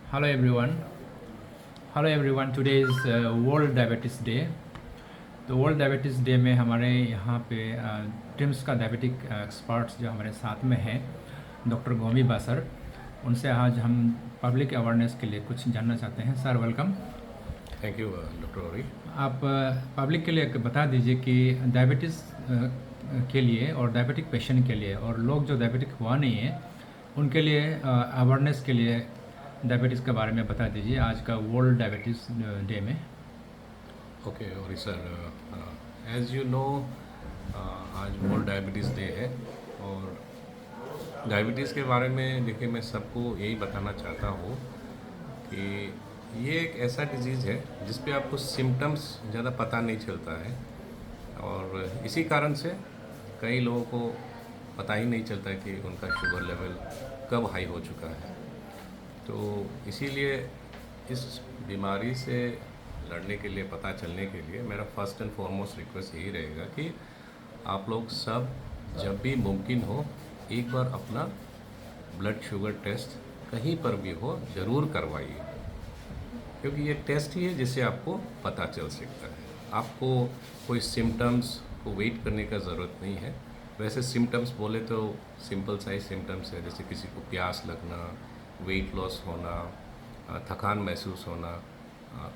Hello everyone. Hello everyone. Today is World Diabetes Day. तो world diabetes day में हमारे यहाँ पे ट्रिम्स का डायबिटिक एक्सपर्ट्स जो हमारे साथ में हैं, डॉक्टर गोमी बासर, उनसे आज हम पब्लिक अवेयरनेस के लिए कुछ जानना चाहते हैं। Sir welcome. Thank you doctor Gauri. आप पब्लिक के लिए बता दीजिए कि डायबिटीज़ के लिए और डायबिटिक पेशेंट के लिए और लोग जो डायबिटिक हुआ नहीं है उनके लिए अवेयरनेस के लिए डायबिटीज़ के बारे में बता दीजिए आज का वर्ल्ड डायबिटीज़ डे में। Okay Gauri sir, as you know आज वर्ल्ड डायबिटीज़ डे है और डायबिटीज़ के बारे में देखिए मैं सबको यही बताना चाहता हूँ कि ये एक ऐसा डिजीज़ है जिस पे आपको सिम्टम्स ज़्यादा पता नहीं चलता है और इसी कारण से कई लोगों को पता ही नहीं चलता है कि उनका शुगर लेवल कब हाई हो चुका है। तो इसीलिए इस बीमारी से लड़ने के लिए, पता चलने के लिए मेरा फर्स्ट एंड फॉरमोस्ट रिक्वेस्ट यही रहेगा कि आप लोग सब जब भी मुमकिन हो एक बार अपना ब्लड शुगर टेस्ट कहीं पर भी हो ज़रूर करवाइए, क्योंकि ये टेस्ट ही है जिससे आपको पता चल सकता है। आपको कोई सिम्टम्स को वेट करने का ज़रूरत नहीं है। वैसे सिम्टम्स बोले तो सिंपल साइज सिम्टम्स है, जैसे किसी को प्यास लगना, वेट लॉस होना, थकान महसूस होना,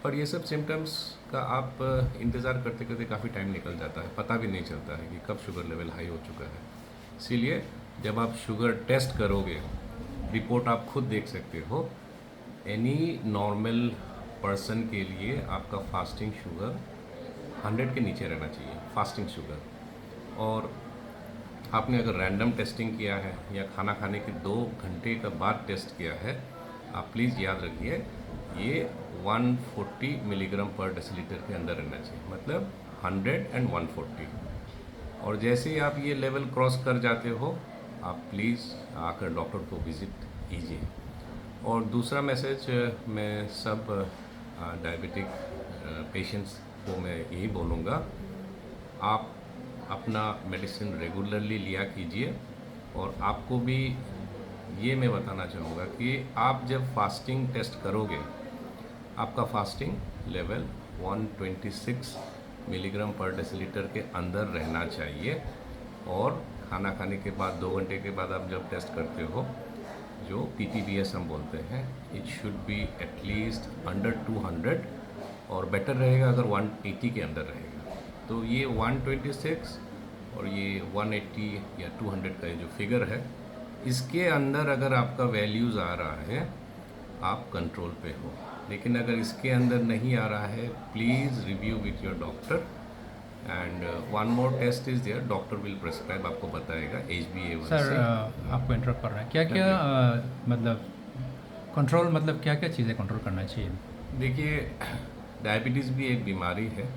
पर ये सब सिम्टम्स का आप इंतज़ार करते करते काफ़ी टाइम निकल जाता है, पता भी नहीं चलता है कि कब शुगर लेवल हाई हो चुका है। इसीलिए जब आप शुगर टेस्ट करोगे, रिपोर्ट आप खुद देख सकते हो। एनी नॉर्मल पर्सन के लिए आपका फास्टिंग शुगर 100 के नीचे रहना चाहिए, फास्टिंग शुगर। और आपने अगर रैंडम टेस्टिंग किया है या खाना खाने के 2 घंटे का बाद टेस्ट किया है, आप प्लीज़ याद रखिए ये 140 मिलीग्राम पर डेसीलीटर के अंदर रहना चाहिए, मतलब 100 एंड 140। और जैसे ही आप ये लेवल क्रॉस कर जाते हो, आप प्लीज़ आकर डॉक्टर को विज़िट कीजिए। और दूसरा मैसेज मैं सब डायबिटिक पेशेंट्स को मैं यही बोलूँगा, आप अपना मेडिसिन रेगुलरली लिया कीजिए। और आपको भी ये मैं बताना चाहूँगा कि आप जब फास्टिंग टेस्ट करोगे, आपका फास्टिंग लेवल 126 मिलीग्राम पर डेसीलीटर के अंदर रहना चाहिए। और खाना खाने के बाद 2 घंटे के बाद आप जब टेस्ट करते हो, जो PPBS हम बोलते हैं, it should be at least under 200 और बेटर रहेगा अगर 180 के अंदर रहेगा। तो ये 126 और ये 180 या 200 का जो फिगर है, इसके अंदर अगर आपका वैल्यूज़ आ रहा है, आप कंट्रोल पे हो। लेकिन अगर इसके अंदर नहीं आ रहा है, please review with your doctor. And one more test is there, doctor will prescribe, आपको बताएगा HbA1c। सर आपको इंटरप्ट कर रहे हैं, क्या क्या मतलब कंट्रोल, मतलब क्या क्या चीज़ें कंट्रोल करना चाहिए? देखिए, डायबिटीज़ भी एक बीमारी है,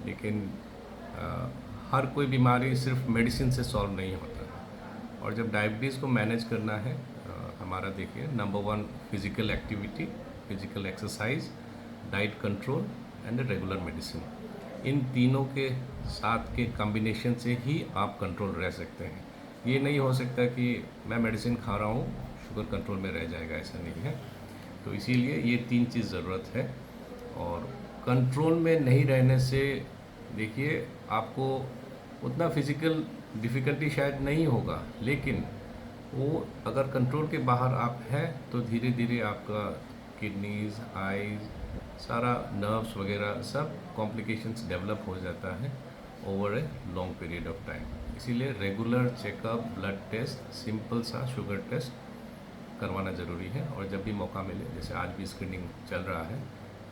लेकिन हर कोई बीमारी सिर्फ मेडिसिन से सॉल्व नहीं होता। और जब डायबिटीज़ को मैनेज करना है, हमारा देखिए number 1 physical activity, physical exercise, diet control and regular medicine. इन तीनों के साथ के कॉम्बिनेशन से ही आप कंट्रोल रह सकते हैं। ये नहीं हो सकता कि मैं मेडिसिन खा रहा हूँ, शुगर कंट्रोल में रह जाएगा, ऐसा नहीं है। तो इसीलिए ये 3 चीज़ ज़रूरत है। और कंट्रोल में नहीं रहने से देखिए आपको उतना फिज़िकल डिफ़िकल्टी शायद नहीं होगा, लेकिन वो अगर कंट्रोल के बाहर आप हैं तो धीरे धीरे आपका किडनीज़, आईज़, सारा नर्व्स वगैरह सब कॉम्प्लिकेशंस डेवलप हो जाता है over a long period of time. इसीलिए regular checkup, blood test, simple सा शुगर टेस्ट करवाना ज़रूरी है। और जब भी मौका मिले, जैसे आज भी स्क्रीनिंग चल रहा है,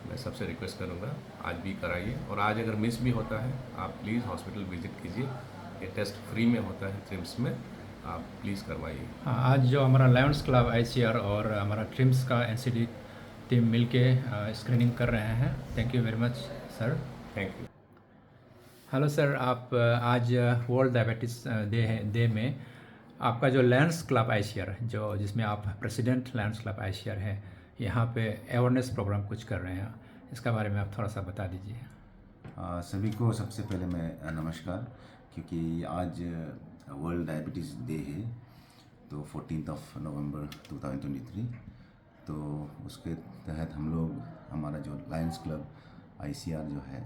मैं सबसे रिक्वेस्ट करूँगा आज भी कराइए। और आज अगर मिस भी होता है, आप प्लीज़ हॉस्पिटल विज़िट कीजिए। ये टेस्ट फ्री में होता है ट्रिम्स में, आप प्लीज़ करवाइए। हाँ, आज जो हमारा लायंस क्लब ICR और हमारा ट्रिम्स का NCD टीम मिलके स्क्रीनिंग कर रहे हैं। Thank you very much sir. Thank you. Hello sir, आप आज वर्ल्ड डायबिटीज़ डे में आपका जो लायंस क्लब ICR जो जिसमें आप प्रेसिडेंट लायंस क्लब ICR है, यहाँ पे अवेयरनेस प्रोग्राम कुछ कर रहे हैं, इसका बारे में आप थोड़ा सा बता दीजिए। सभी को सबसे पहले मैं नमस्कार, क्योंकि आज वर्ल्ड डायबिटीज़ डे है, तो 14 नवंबर 2023। तो उसके तहत हम लोग हमारा जो लायंस क्लब ICR जो है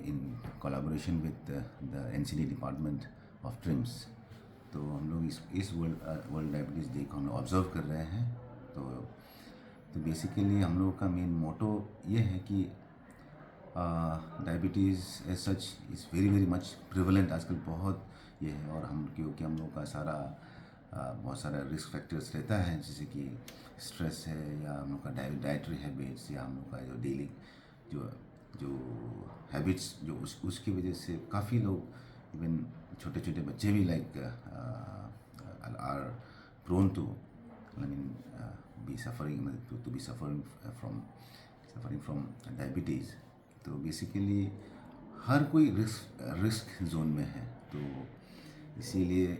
in collaboration with the NCD department of TRIMS, तो हम लोग इस वर्ल्ड डायबिटीज़ डे को हम लोग ऑब्ज़र्व कर रहे हैं। तो बेसिकली हम लोगों का मेन मोटो ये है कि diabetes as such is very very much prevalent आजकल बहुत ये है, और हम क्योंकि हम लोग का सारा बहुत सारा रिस्क फैक्टर्स रहता है, जैसे कि स्ट्रेस है या हम लोग का डाइटरी हैबिट्स या हम लोग का जो डेली जो जो हैबिट्स जो उसकी वजह से काफ़ी लोग इवन छोटे छोटे बच्चे भी like are prone to be suffering to be suffering from diabetes. तो बेसिकली हर कोई रिस्क जोन में है, तो इसीलिए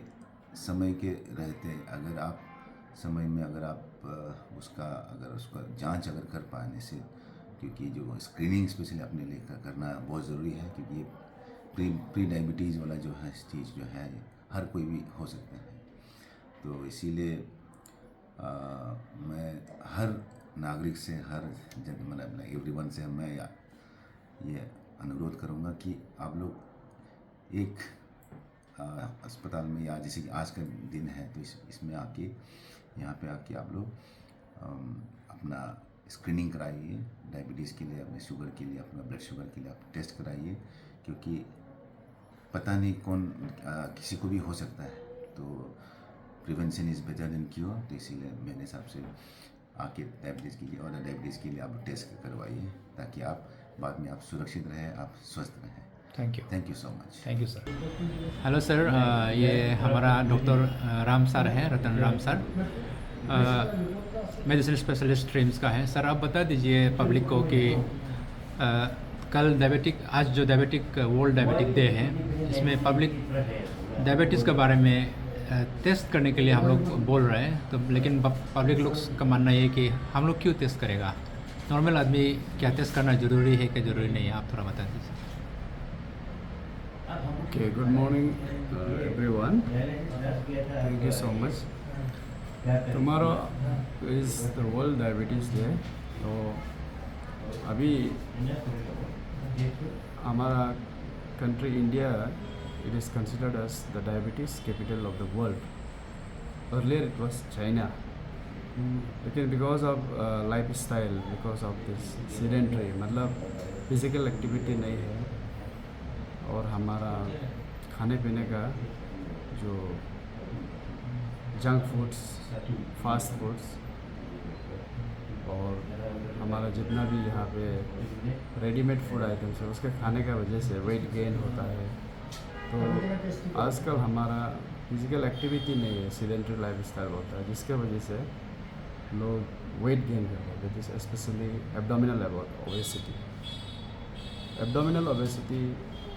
समय के रहते अगर आप समय में अगर आप उसका जांच अगर कर पाने से, क्योंकि जो स्क्रीनिंग स्पेशली अपने लिए करना बहुत ज़रूरी है, क्योंकि ये प्री डायबिटीज़ वाला जो है चीज़ जो है हर कोई भी हो सकता है। तो इसीलिए मैं हर नागरिक से मतलब एवरीवन से मैं ये अनुरोध करूँगा कि आप लोग एक अस्पताल में या जैसे कि आज का दिन है तो इसमें आके यहाँ पे आके आप लोग अपना स्क्रीनिंग कराइए डायबिटीज़ के लिए, अपने शुगर के लिए, अपना ब्लड शुगर के लिए आप टेस्ट कराइए, क्योंकि पता नहीं कौन किसी को भी हो सकता है। तो prevention is better than cure, तो इसीलिए मेरे हिसाब से आके डायबिटीज़ के लिए और डायबिटीज़ के लिए आप टेस्ट करवाइए, ताकि आप बाद में आप सुरक्षित रहें, आप स्वस्थ रहें। Thank you so much. Thank you sir. Hello sir, ये हमारा डॉक्टर राम सर हैं, Ratan Ram sir, medicine specialist ट्रिम्स का है। सर आप बता दीजिए पब्लिक को कि आज जो डायबिटिक वर्ल्ड डायबिटिक डे है, इसमें पब्लिक डायबिटीज़ के बारे में टेस्ट करने के लिए हम लोग बोल रहे हैं, तो लेकिन पब्लिक लोग का मानना ये है कि हम लोग क्यों टेस्ट करेगा, नॉर्मल आदमी क्या टेस्ट करना ज़रूरी है कि ज़रूरी नहीं है, आप थोड़ा बता दीजिए। Okay, good morning everyone. Thank you so much. Tomorrow is the World Diabetes Day. तो अभी हमारा country India, it is considered as the diabetes capital of the world. Earlier it was China. लेकिन because of lifestyle, because of this sedentary, मतलब physical activity नहीं है, और हमारा खाने पीने का जो जंक फूड्स, फास्ट फूड्स, और हमारा जितना भी यहाँ पे रेडीमेड फूड आइटम्स है उसके खाने का वजह से वेट गेन होता है। तो आजकल हमारा फिज़िकल एक्टिविटी नहीं है, सीडेंटरी लाइफस्टाइल होता है, जिसके वजह से लोग वेट गेन करते हैं, that is specially abdominal obesity. Abdominal obesity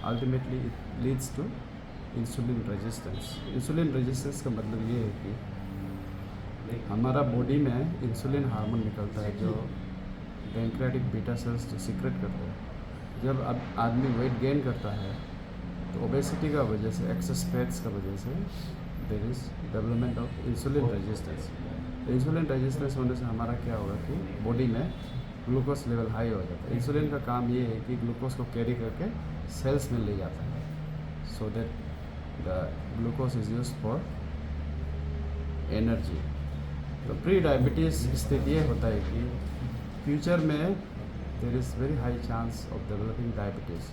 ultimately it leads to insulin resistance. Insulin resistance का मतलब ये है कि हमारा बॉडी में इंसुलिन हार्मोन निकलता है जो पैंक्रियाटिक बीटा सेल्स जो सीक्रेट करते हैं। जब अब आदमी वेट गेन करता है तो ओबेसिटी का वजह से, एक्सेस फैट्स का वजह से there is development of insulin resistance. Insulin resistance होने से हमारा क्या होगा कि बॉडी में ग्लूकोज लेवल हाई हो जाता है। इंसुलिन का काम ये है कि ग्लूकोज को कैरी करके सेल्स में ले जाता है, so that the glucose is used for energy. तो प्री डायबिटीज़ स्थिति ये होता है कि फ्यूचर में there is very high chance of developing diabetes.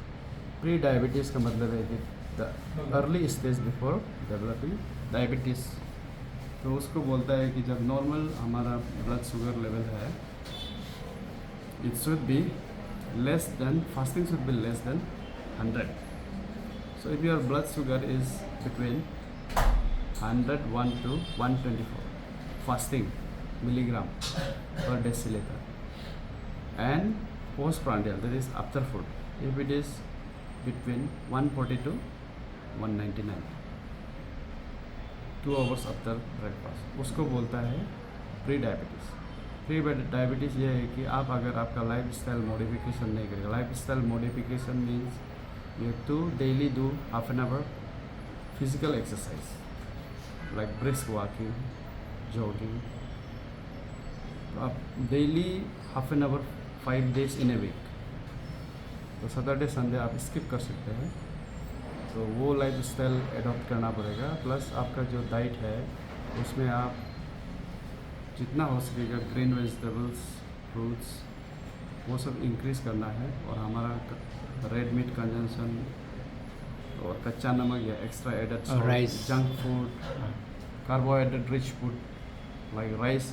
Pre diabetes का मतलब है कि the early stage before developing diabetes. तो उसको बोलता है कि जब नॉर्मल हमारा ब्लड शुगर लेवल है, it should be less than, fasting should be less than 100. So if your blood sugar is between 101 to 124 fasting milligram per deciliter, and postprandial, that is after food, if it is between 140 to 199, 2 hours after breakfast, उसको बोलता है pre diabetes. Pre diabetes ये है कि आप अगर आपका life style modification नहीं करेगा। Life style modification means you have to daily do half an hour physical exercise like brisk walking, jogging, तो आप daily half an hour 5 days in a week, तो सैटरडे संडे आप skip कर सकते हैं। तो वो लाइफ स्टाइल एडॉप्ट करना पड़ेगा। प्लस आपका जो डाइट है उसमें आप जितना हो सकेगा ग्रीन वेजिटेबल्स, फ्रूट्स, वो सब इंक्रीज़ करना है। और हमारा रेड मीट कंजम्पशन और कच्चा नमक या extra added rice. Junk food, carbohydrate rich food like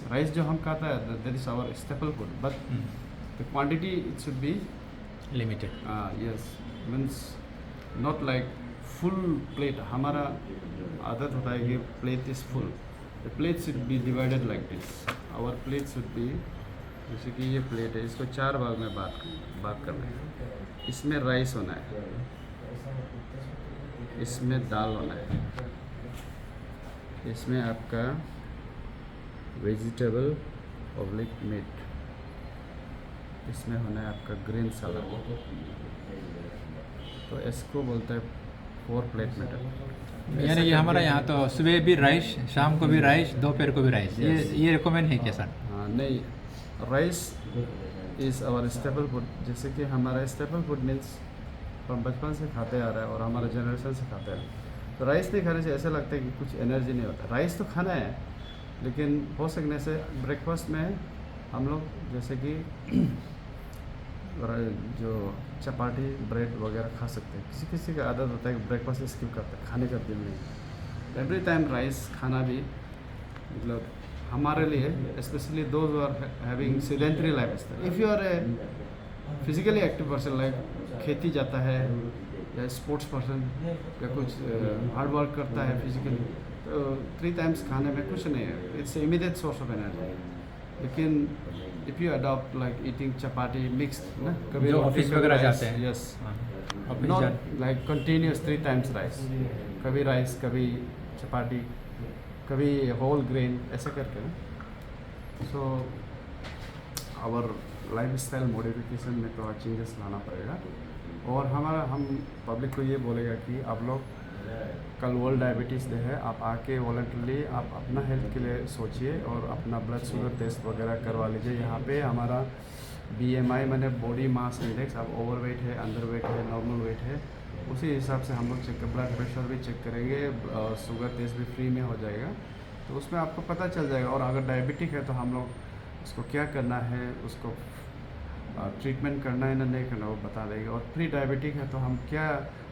rice जो हम खाता है that is our staple food, but the quantity it should be limited. Yes, means not like full plate. हमारा आदत होता है कि plate is full, the plate should be divided like this. Our plate should be, जैसे कि ये plate है, इसको 4 भाग में बात करना है। इसमें राइस होना है, इसमें दाल होना है, इसमें आपका वेजिटेबल ऑब्लिक मीट, इसमें होना है आपका ग्रीन सलाद। तो इसको बोलते हैं 4 प्लेट मेटल। यानी कि हमारा यहाँ तो सुबह भी राइस, शाम को भी राइस, दोपहर को भी राइस, ये रिकमेंड है क्या सर? हाँ नहीं, rice is our staple food. जैसे कि हमारा स्टेपल फूड मीन्स हम बचपन से खाते आ रहे हैं और हमारा जनरेशन से खाते आ रहे हैं। तो राइस नहीं खाने से ऐसा लगता है कि कुछ एनर्जी नहीं होता। राइस तो खाना है, लेकिन हो सकने से ब्रेकफास्ट में हम लोग जैसे कि जो चपाती ब्रेड वगैरह खा सकते हैं। किसी किसी का आदत होता है कि ब्रेकफास्ट स्किप करते हैं, खाने का दिल नहीं। एवरी टाइम राइस खाना भी मतलब हमारे लिए, specially those are having sedentary life style. If you are a physically active person like खेती जाता है या स्पोर्ट्स पर्सन या कुछ हार्ड वर्क करता है फिजिकली, तो 3 times खाने में कुछ नहीं है, it's immediate source of energy. लेकिन if you adopt like eating chapati mixed ना, कभी जो ऑफिस वगैरह जाते हैं, yes, office not like continuous 3 times rice, कभी राइस, कभी चपाती, कभी होल ग्रेन, ऐसे करके। So our life style modification में तो चेंजेस लाना पड़ेगा। और हम पब्लिक को ये बोलेगा कि आप लोग कल वर्ल्ड डायबिटीज़ डे है, आप आके वॉलंटरली आप अपना हेल्थ के लिए सोचिए और अपना ब्लड शुगर टेस्ट वगैरह करवा लीजिए। यहाँ पे हमारा BMI मैंने बॉडी मास इंडेक्स, आप ओवरवेट है, अंडरवेट है, नॉर्मल वेट है, उसी हिसाब से हम लोग चेक, ब्लड प्रेशर भी चेक करेंगे, शुगर टेस्ट भी फ्री में हो जाएगा। तो उसमें आपको पता चल जाएगा। और अगर डायबिटिक है तो हम लोग उसको क्या करना है, उसको ट्रीटमेंट करना है ना नहीं करना, वो बता देंगे। और प्री डायबिटिक है तो हम क्या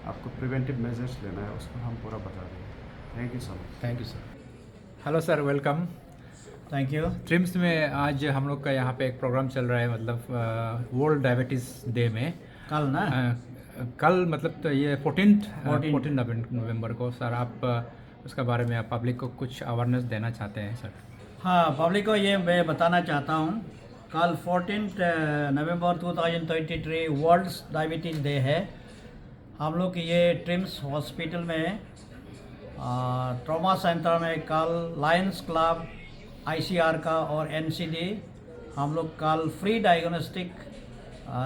आपको प्रिवेंटिव मेजर्स लेना है उसको हम पूरा बता देंगे। Thank you so much. Thank you sir. Hello sir, welcome. Thank you. TRIMS में आज हम लोग का यहाँ पे एक प्रोग्राम चल रहा है, मतलब वर्ल्ड डायबिटीज़ डे में कल ना, कल मतलब तो ये 14 नवंबर को। सर आप उसका बारे में आप पब्लिक को कुछ अवेयरनेस देना चाहते हैं सर? हाँ, पब्लिक को ये मैं बताना चाहता हूँ, कल 14 नवंबर 2023 वर्ल्ड डायबिटीज़ डे है। हम लोग ये ट्रिम्स हॉस्पिटल में ट्रॉमा सेंटर में कल लायंस क्लब, ICR का और NCD हम लोग कल फ्री डायग्नोस्टिक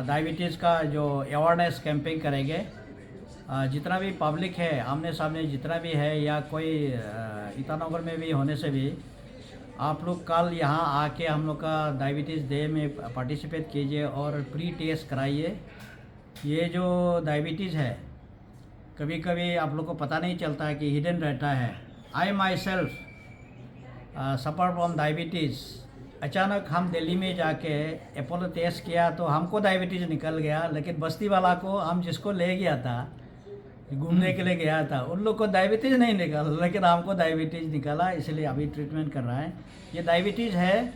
डायबिटीज़ का जो अवेयरनेस कैंपिंग करेंगे। जितना भी पब्लिक है, आमने सामने जितना भी है, या कोई ईटानगर में भी होने से भी आप लोग कल यहाँ आके हम लोग का डायबिटीज़ डे में पार्टिसिपेट कीजिए और प्री टेस्ट कराइए। ये जो डायबिटीज़ है कभी कभी आप लोग को पता नहीं चलता है कि हिडन रहता है। I myself suffer from diabetes. अचानक हम दिल्ली में जाके अपोलो टेस्ट किया तो हमको डायबिटीज़ निकल गया, लेकिन बस्ती वाला को, हम जिसको ले गया था घूमने के लिए गया था, उन लोग को डायबिटीज़ नहीं निकला, लेकिन हमको डायबिटीज़ निकला, इसलिए अभी ट्रीटमेंट कर रहा है। ये डायबिटीज़ है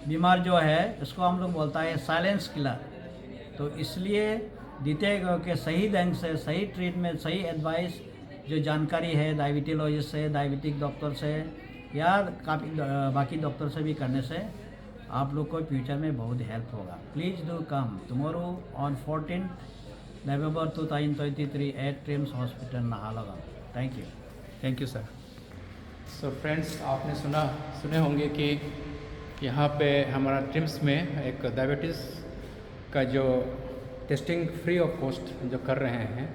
बीमार जो है, इसको हम लोग बोलता है साइलेंस किलर। तो इसलिए देते कि सही ढंग से सही ट्रीटमेंट, सही एडवाइस जो जानकारी है डायबिटोलॉजिस्ट से, डायबिटिक डॉक्टर से या काफ़ी बाकी डॉक्टर से भी करने से आप लोग को फ्यूचर में बहुत हेल्प होगा। Please do come tomorrow on 14 November 2023 at TRIHMS hospital Naharlagun. Thank you sir. So friends, आपने सुने होंगे कि यहाँ पे हमारा ट्रिम्स में एक डायबिटीज़ का जो टेस्टिंग फ्री ऑफ कॉस्ट जो कर रहे हैं,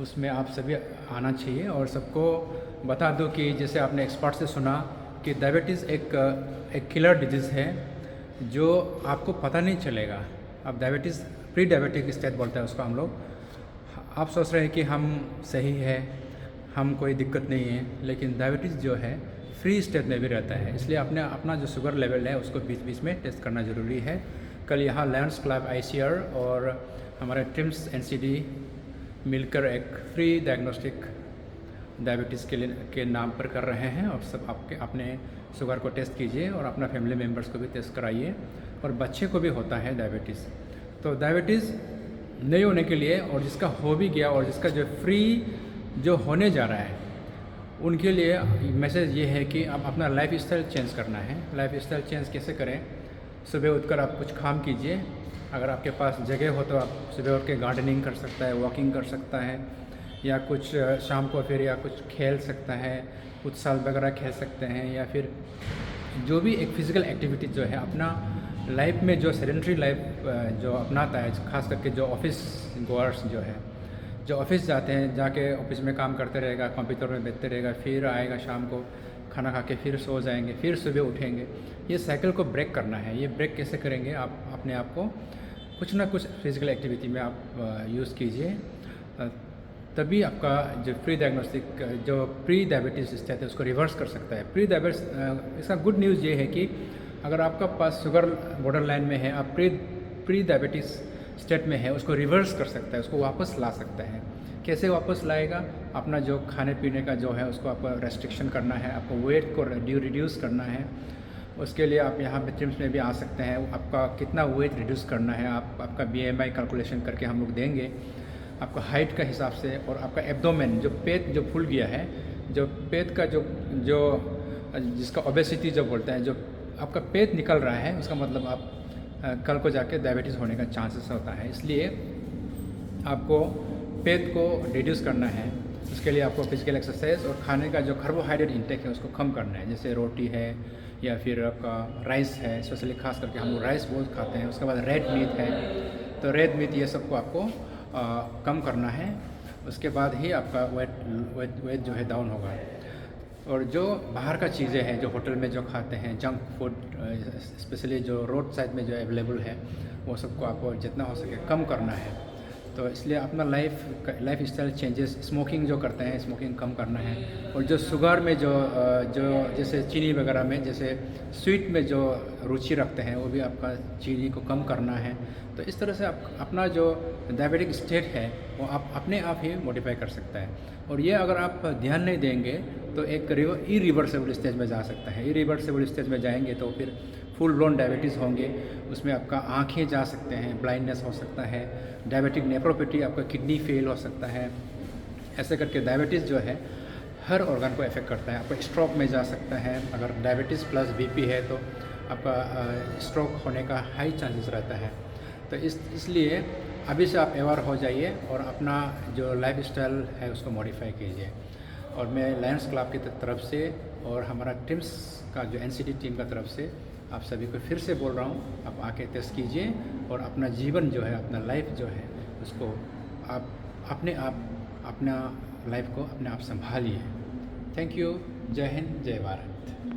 उसमें आप सभी आना चाहिए। और सबको बता दो कि जैसे आपने एक्सपर्ट से सुना कि डायबिटीज़ एक किलर डिजीज़ है, जो आपको पता नहीं चलेगा। अब डायबिटीज़ प्री डायबिटिक स्टेट बोलते हैं उसको हम लोग। आप सोच रहे हैं कि हम सही है, हम कोई दिक्कत नहीं है, लेकिन डायबिटीज़ जो है फ्री स्टेट में भी रहता है। इसलिए अपना जो शुगर लेवल है उसको बीच बीच में टेस्ट करना ज़रूरी है। कल यहाँ लायंस क्लब ICR और हमारे ट्रिम्स NCD मिलकर एक फ्री डायग्नोस्टिक डायबिटीज़ के नाम पर कर रहे हैं। और सब आपके अपने शुगर को टेस्ट कीजिए और अपना फैमिली मेम्बर्स को भी टेस्ट कराइए। और बच्चे को भी होता है डायबिटीज़। तो डायबिटीज़ नहीं होने के लिए, और जिसका हो भी गया और जिसका जो फ्री जो होने जा रहा है, उनके लिए मैसेज ये है कि आप अपना लाइफ स्टाइल चेंज करना है। लाइफ स्टाइल चेंज कैसे करें? सुबह उठकर आप कुछ काम कीजिए। अगर आपके पास जगह हो तो आप सुबह उठ के गार्डनिंग कर सकता है, वॉकिंग कर सकता है, या कुछ शाम को फिर या कुछ खेल सकता है, फुटसाल वगैरह खेल सकते हैं, या फिर जो भी एक फिज़िकल एक्टिविटी जो है अपना लाइफ में जो सेडेंट्री लाइफ जो अपनाता है, खास करके जो ऑफिस गोअर्स जो है, जो ऑफिस जाते हैं, जाके ऑफिस में काम करते रहेगा, कंप्यूटर में बैठते रहेगा, फिर आएगा शाम को खाना खा के फिर सो जाएंगे, फिर सुबह उठेंगे। ये साइकिल को ब्रेक करना है। ये ब्रेक कैसे करेंगे? आप अपने आप को कुछ ना कुछ फिज़िकल एक्टिविटी में आप यूज़ कीजिए, तभी आपका जो प्री डायबिटीज़ स्टेट है उसको रिवर्स कर सकता है। प्री डायबिटीज़, इसका गुड न्यूज़ ये है कि अगर आपका पास शुगर बॉर्डर लाइन में है, आप प्री डायबिटीज़ स्टेट में है, उसको रिवर्स कर सकता है, उसको वापस ला सकता है। कैसे वापस लाएगा? अपना जो खाने पीने का जो है उसको आपको रेस्ट्रिक्शन करना है, आपको वेट को रिड्यूस करना है। उसके लिए आप यहाँ पे ट्रिम्स में भी आ सकते हैं। आपका कितना वेट रिड्यूस करना है, आपका BMI कैलकुलेशन करके हम लोग देंगे आपका हाइट का हिसाब से। और आपका एब्डोमेन, जो पेट जो फूल गया है, जो पेट का जो जिसका ओबेसिटी जो बोलते हैं, जो आपका पेट निकल रहा है, उसका मतलब आप कल को जाके डायबिटीज़ होने का चांसेस होता है। इसलिए आपको पेट को रिड्यूस करना है। उसके लिए आपको फिजिकल एक्सरसाइज और खाने का जो कार्बोहाइड्रेट इंटेक है उसको कम करना है। जैसे रोटी है या फिर आपका राइस है, स्पेशली खास करके हम लोग राइस बहुत खाते हैं। उसके बाद रेड मीट है, तो रेड मीट ये सबको आपको कम करना है। उसके बाद ही आपका वेट जो है डाउन होगा। और जो बाहर का चीज़ें हैं, जो होटल में जो खाते हैं, जंक फूड, स्पेशली जो रोड साइड में जो अवेलेबल है, वो सबको आपको जितना हो सके कम करना है। तो इसलिए अपना लाइफ स्टाइल चेंजेस, स्मोकिंग जो करते हैं स्मोकिंग कम करना है। और जो शुगर में जो जैसे चीनी वगैरह में, जैसे स्वीट में जो रुचि रखते हैं, वो भी आपका चीनी को कम करना है। तो इस तरह से आप अपना जो डायबिटिक स्टेट है वो आप अपने आप ही मॉडिफाई कर सकता है। और ये अगर आप ध्यान नहीं देंगे तो एक इरिवर्सिबल स्टेज में जा सकता है। इरिवर्सिबल स्टेज में जाएंगे तो फिर फुल ब्लोन डायबिटीज़ होंगे। उसमें आपका आँखें जा सकते हैं, ब्लाइंडनेस हो सकता है, डायबिटिक नेफ्रोपैथी, आपका किडनी फेल हो सकता है। ऐसे करके डायबिटीज़ जो है हर ऑर्गन को अफेक्ट करता है। आपका स्ट्रोक में जा सकता है। अगर डायबिटीज़ प्लस BP है तो आपका स्ट्रोक होने का हाई चांसेस रहता है। तो इसलिए अभी से आप अवेयर हो जाइए और अपना जो लाइफ स्टाइल है उसको मॉडिफाई कीजिए। और मैं लायंस क्लब की तरफ से और हमारा ट्रिम्स का जो NCD टीम का तरफ से आप सभी को फिर से बोल रहा हूँ, आप आके टेस्ट कीजिए और अपना जीवन जो है, अपना लाइफ जो है, उसको आप अपना लाइफ को अपने आप संभालिए। Thank you. जय हिंद, जय भारत।